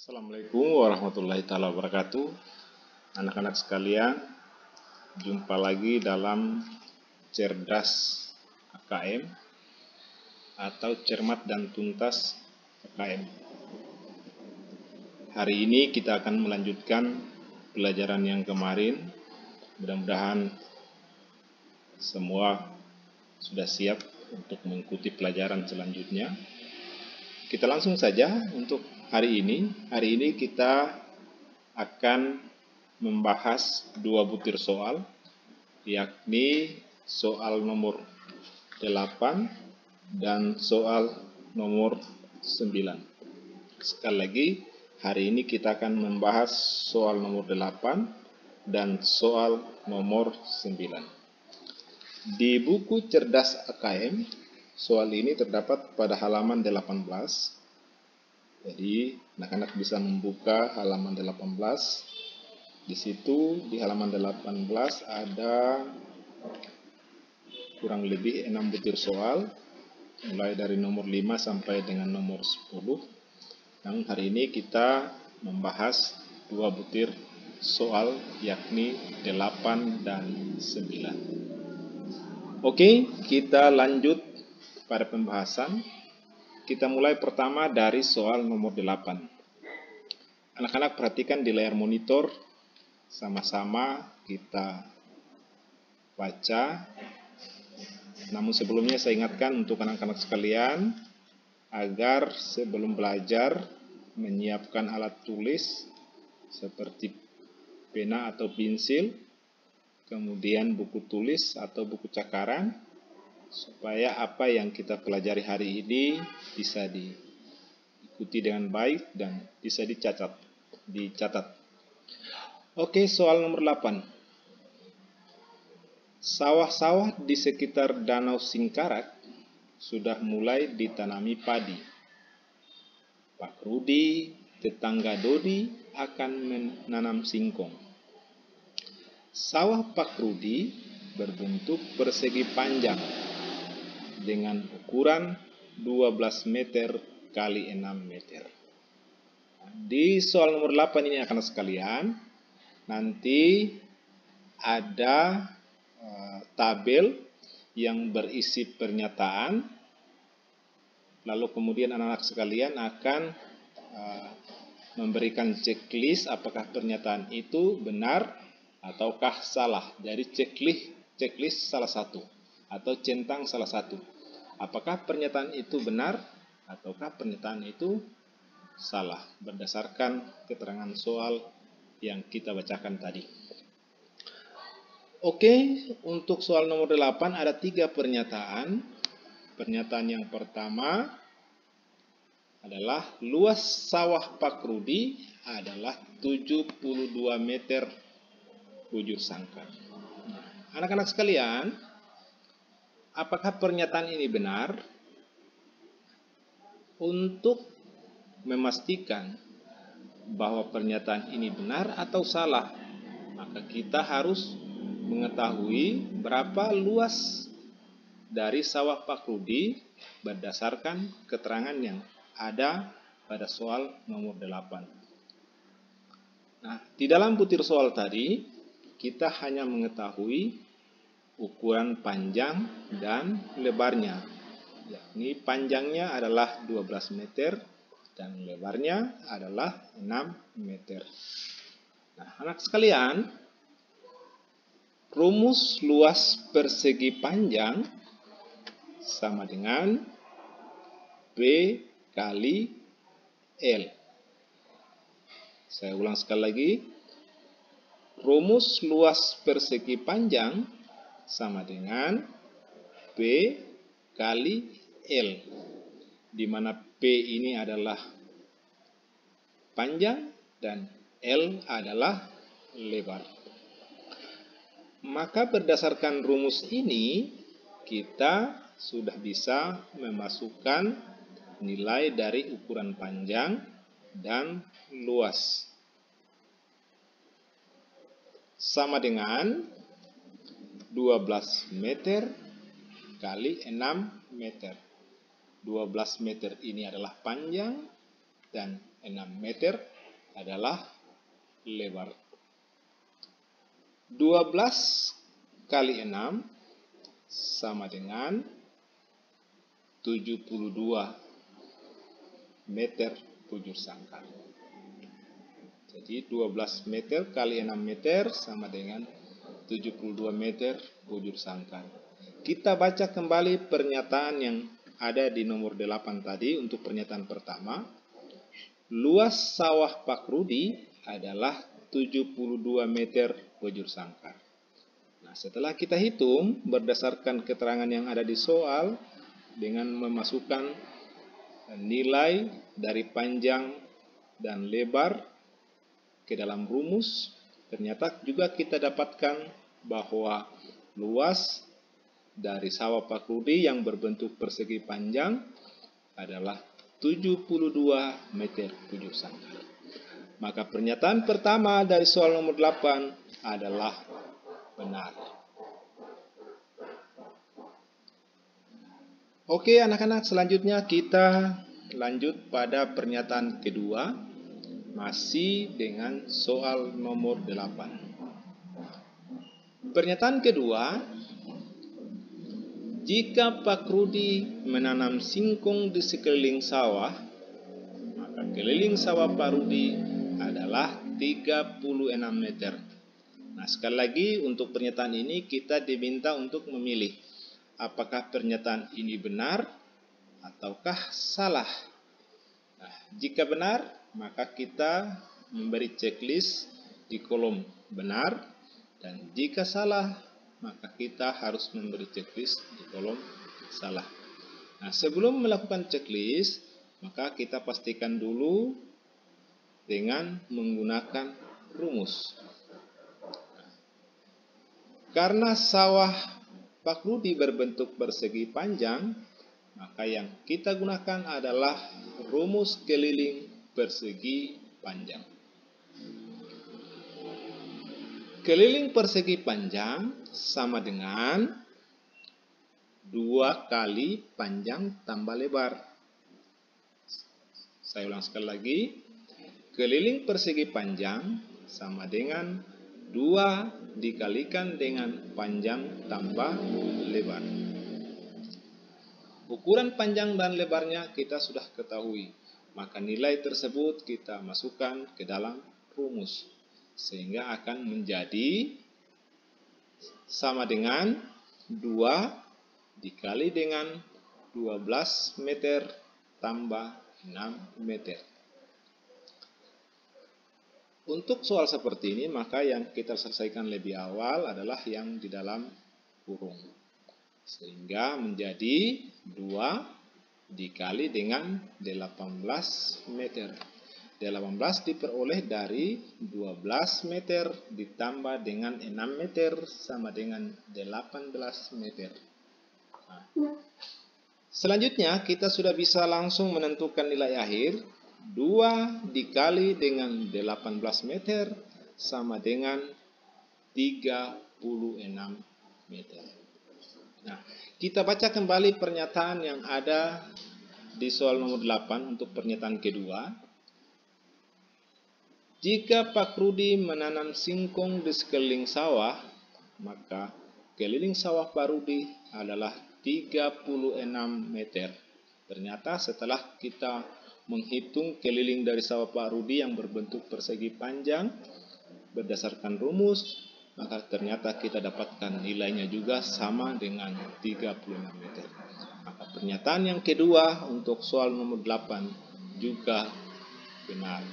Assalamualaikum warahmatullahi taala wabarakatuh. Anak-anak sekalian, jumpa lagi dalam Cerdas AKM atau Cermat dan Tuntas AKM. Hari ini kita akan melanjutkan pelajaran yang kemarin. Mudah-mudahan semua sudah siap untuk mengikuti pelajaran selanjutnya. Kita langsung saja untuk hari ini. Hari ini kita akan membahas dua butir soal, yakni soal nomor 8 dan soal nomor 9. Sekali lagi, hari ini kita akan membahas soal nomor 8 dan soal nomor 9. Di buku Cerdas AKM, soal ini terdapat pada halaman 18. Jadi, anak-anak bisa membuka halaman 18. Di situ, di halaman 18 ada kurang lebih 6 butir soal, mulai dari nomor 5 sampai dengan nomor 10. Yang hari ini kita membahas dua butir soal, yakni 8 dan 9. Oke, kita lanjut pada pembahasan. Kita mulai pertama dari soal nomor 8. Anak-anak perhatikan di layar monitor, sama-sama kita baca. Namun sebelumnya saya ingatkan untuk anak-anak sekalian, agar sebelum belajar menyiapkan alat tulis seperti pena atau pensil, kemudian buku tulis atau buku cakaran, supaya apa yang kita pelajari hari ini bisa diikuti dengan baik dan bisa dicatat. Oke, soal nomor 8. Sawah-sawah di sekitar Danau Singkarak sudah mulai ditanami padi. Pak Rudi, tetangga Dodi, akan menanam singkong. Sawah Pak Rudi berbentuk persegi panjang dengan ukuran 12 meter kali 6 meter. Di soal nomor 8 ini akan sekalian, nanti ada tabel yang berisi pernyataan, lalu kemudian anak-anak sekalian akan memberikan checklist apakah pernyataan itu benar ataukah salah dari checklist salah satu atau centang salah satu. Apakah pernyataan itu benar ataukah pernyataan itu salah berdasarkan keterangan soal yang kita bacakan tadi. Oke, untuk soal nomor 8 ada 3 pernyataan. Pernyataan yang pertama adalah luas sawah Pak Rudi adalah 72 meter bujur sangkar. Anak-anak sekalian, apakah pernyataan ini benar? Untuk memastikan bahwa pernyataan ini benar atau salah, maka kita harus mengetahui berapa luas dari sawah Pak Rudi berdasarkan keterangan yang ada pada soal nomor 8. Nah, di dalam butir soal tadi, kita hanya mengetahui ukuran panjang dan lebarnya, yakni panjangnya adalah 12 meter dan lebarnya adalah 6 meter. Nah, anak sekalian, rumus luas persegi panjang sama dengan B kali L. Saya ulang sekali lagi. Rumus luas persegi panjang sama dengan B kali L, di mana P ini adalah panjang dan L adalah lebar. Maka berdasarkan rumus ini, kita sudah bisa memasukkan nilai dari ukuran panjang dan luas. Sama dengan 12 meter kali 6 meter. 12 meter ini adalah panjang dan 6 meter adalah lebar. 12 kali 6 sama dengan 72 meter bujur sangkar. Jadi 12 meter kali 6 meter sama dengan 72 meter bujur sangkar. Kita baca kembali pernyataan yang ada di nomor 8 tadi untuk pernyataan pertama. Luas sawah Pak Rudi adalah 72 meter bujur sangkar. Nah, setelah kita hitung berdasarkan keterangan yang ada di soal dengan memasukkan nilai dari panjang dan lebar ke dalam rumus, ternyata juga kita dapatkan bahwa luas dari sawah Pak Rudi yang berbentuk persegi panjang adalah 72 meter bujur sangkar. Maka pernyataan pertama dari soal nomor 8 adalah benar. Oke anak-anak, selanjutnya kita lanjut pada pernyataan kedua, masih dengan soal nomor 8. Pernyataan kedua, jika Pak Rudi menanam singkong di sekeliling sawah, maka keliling sawah Pak Rudi adalah 36 meter. Nah, sekali lagi untuk pernyataan ini kita diminta untuk memilih apakah pernyataan ini benar ataukah salah. Nah, jika benar, maka kita memberi checklist di kolom benar, dan jika salah, maka kita harus memberi checklist di kolom salah. Nah, sebelum melakukan checklist, maka kita pastikan dulu dengan menggunakan rumus. Karena sawah Pak Rudi berbentuk persegi panjang, maka yang kita gunakan adalah rumus keliling persegi panjang. Keliling persegi panjang sama dengan 2 kali panjang tambah lebar. Saya ulang sekali lagi. Keliling persegi panjang sama dengan 2 dikalikan dengan panjang tambah lebar. Ukuran panjang dan lebarnya kita sudah ketahui. Maka nilai tersebut kita masukkan ke dalam rumus. Sehingga akan menjadi sama dengan 2 dikali dengan 12 meter tambah 6 meter. Untuk soal seperti ini, maka yang kita selesaikan lebih awal adalah yang di dalam kurung. Sehingga menjadi 2 dikali dengan 18 meter. 18 diperoleh dari 12 meter ditambah dengan 6 meter sama dengan 18 meter. Nah, selanjutnya kita sudah bisa langsung menentukan nilai akhir. 2 dikali dengan 18 meter sama dengan 36 meter. Nah, kita baca kembali pernyataan yang ada di soal nomor 8 untuk pernyataan kedua. Jika Pak Rudi menanam singkong di sekeliling sawah, maka keliling sawah Pak Rudi adalah 36 meter. Ternyata setelah kita menghitung keliling dari sawah Pak Rudi yang berbentuk persegi panjang berdasarkan rumus, maka ternyata kita dapatkan nilainya juga sama dengan 36 meter. Maka pernyataan yang kedua untuk soal nomor 8 juga benar.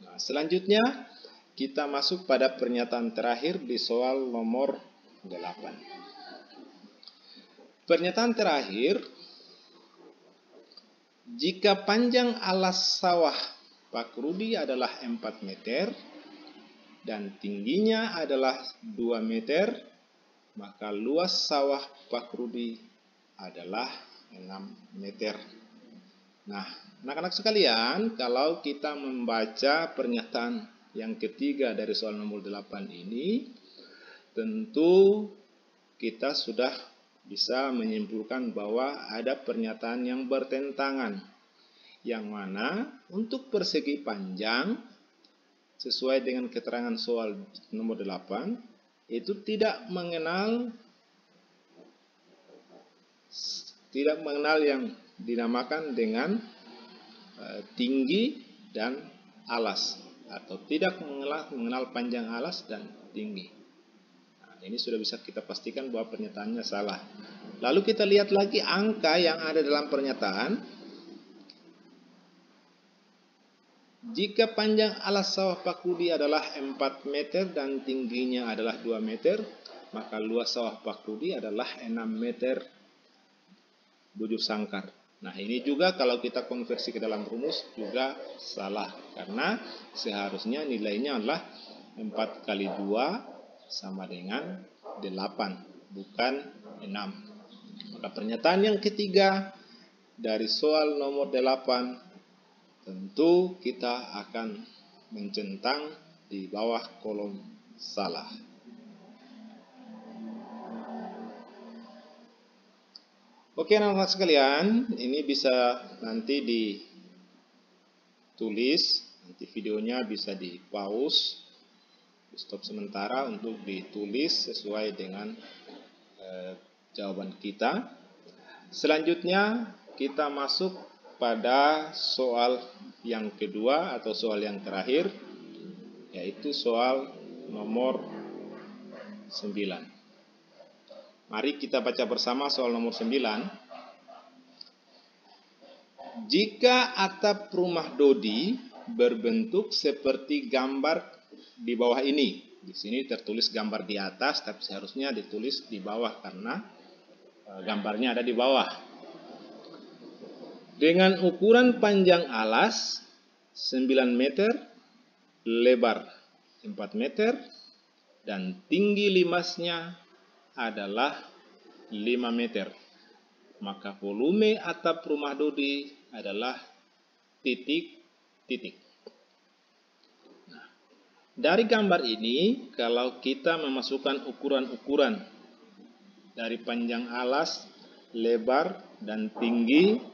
Nah, selanjutnya kita masuk pada pernyataan terakhir di soal nomor 8. Pernyataan terakhir, jika panjang alas sawah Pak Rudi adalah 4 meter dan tingginya adalah 2 meter, maka luas sawah Pak Rudi adalah 6 meter. Nah, anak-anak sekalian, kalau kita membaca pernyataan yang ketiga dari soal nomor 8 ini, tentu kita sudah bisa menyimpulkan bahwa ada pernyataan yang bertentangan. yang mana untuk persegi panjang sesuai dengan keterangan soal nomor 8 itu tidak mengenal yang dinamakan dengan tinggi dan alas, atau tidak mengenal panjang alas dan tinggi. Nah, ini sudah bisa kita pastikan bahwa pernyataannya salah. Lalu kita lihat lagi angka yang ada dalam pernyataan. Jika panjang alas sawah pakudi adalah 4 meter dan tingginya adalah 2 meter, maka luas sawah pakudi adalah 6 meter bujur sangkar. Nah, ini juga kalau kita konversi ke dalam rumus juga salah, karena seharusnya nilainya adalah 4 kali 2 sama dengan 8, bukan 6. Maka pernyataan yang ketiga dari soal nomor 8 tentu kita akan mencentang di bawah kolom salah. Oke, anak-anak sekalian, ini bisa nanti ditulis, nanti videonya bisa di pause, di stop sementara untuk ditulis sesuai dengan jawaban kita. Selanjutnya kita masuk pada soal yang kedua atau soal yang terakhir, yaitu soal nomor 9. Mari kita baca bersama soal nomor 9. Jika atap rumah Dodi berbentuk seperti gambar di bawah ini. Di sini tertulis gambar di atas, tapi seharusnya ditulis di bawah karena gambarnya ada di bawah. Dengan ukuran panjang alas 9 meter, lebar 4 meter, dan tinggi limasnya adalah 5 meter. Maka volume atap rumah Dodi adalah titik-titik. Nah, dari gambar ini, kalau kita memasukkan ukuran-ukuran dari panjang alas, lebar, dan tinggi,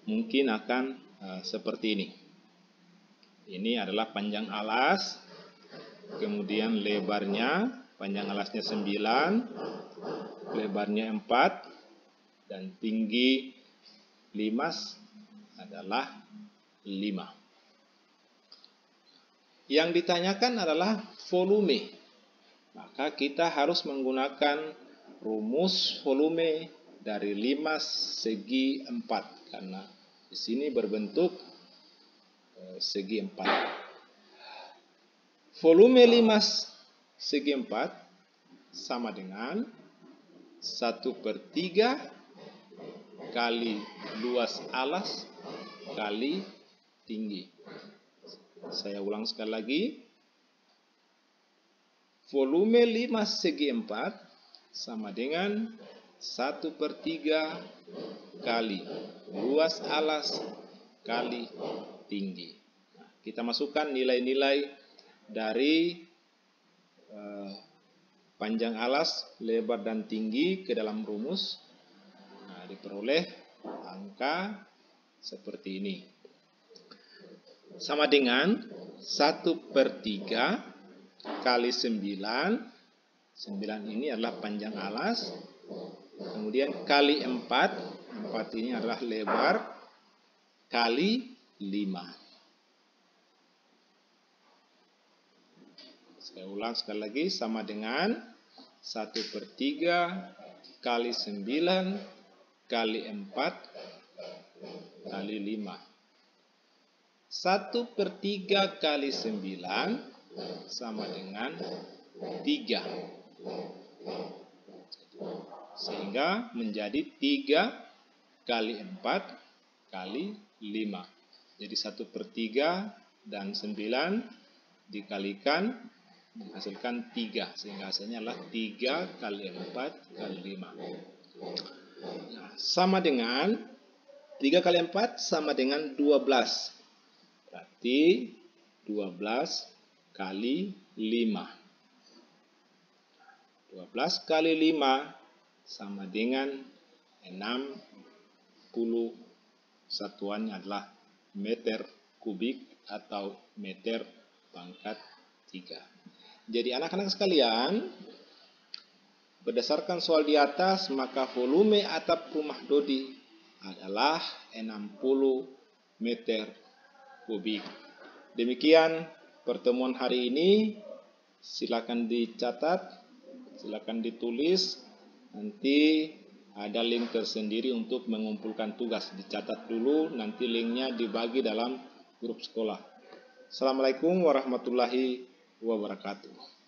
mungkin akan seperti ini. Ini adalah panjang alas, kemudian lebarnya, panjang alasnya 9, lebarnya 4, dan tinggi limas adalah 5. Yang ditanyakan adalah volume. Maka kita harus menggunakan rumus volume dari limas segi 4. Karena di sini berbentuk segi 4. Volume limas segi 4 sama dengan 1/3 kali luas alas kali tinggi. Saya ulang sekali lagi. Volume limas segi 4 sama dengan 1/3 kali luas alas kali tinggi. Nah, kita masukkan nilai-nilai dari panjang alas, lebar, dan tinggi ke dalam rumus. Nah, diperoleh angka seperti ini. Sama dengan 1/3 kali 9. 9 ini adalah panjang alas. Kemudian kali 4. 4 ini adalah lebar. Kali 5. Saya ulang sekali lagi. Sama dengan 1/3 kali 9 kali 4 kali 5. 1/3 kali 9 sama dengan 3. Sehingga menjadi 3 kali 4 kali 5. Jadi 1/3 dan 9 dikalikan menghasilkan 3. Sehingga hasilnya adalah 3 kali 4 kali 5. Nah, sama dengan 3 kali 4 sama dengan 12. Berarti 12 kali 5. 12 kali 5 sama dengan 60. Satuannya adalah meter kubik atau meter pangkat 3. Jadi anak-anak sekalian, berdasarkan soal di atas, maka volume atap rumah Dodi adalah 60 meter kubik. Demikian pertemuan hari ini. Silakan dicatat, silakan ditulis. Nanti ada link tersendiri untuk mengumpulkan tugas. Dicatat dulu, nanti linknya dibagi dalam grup sekolah. Assalamualaikum warahmatullahi wabarakatuh.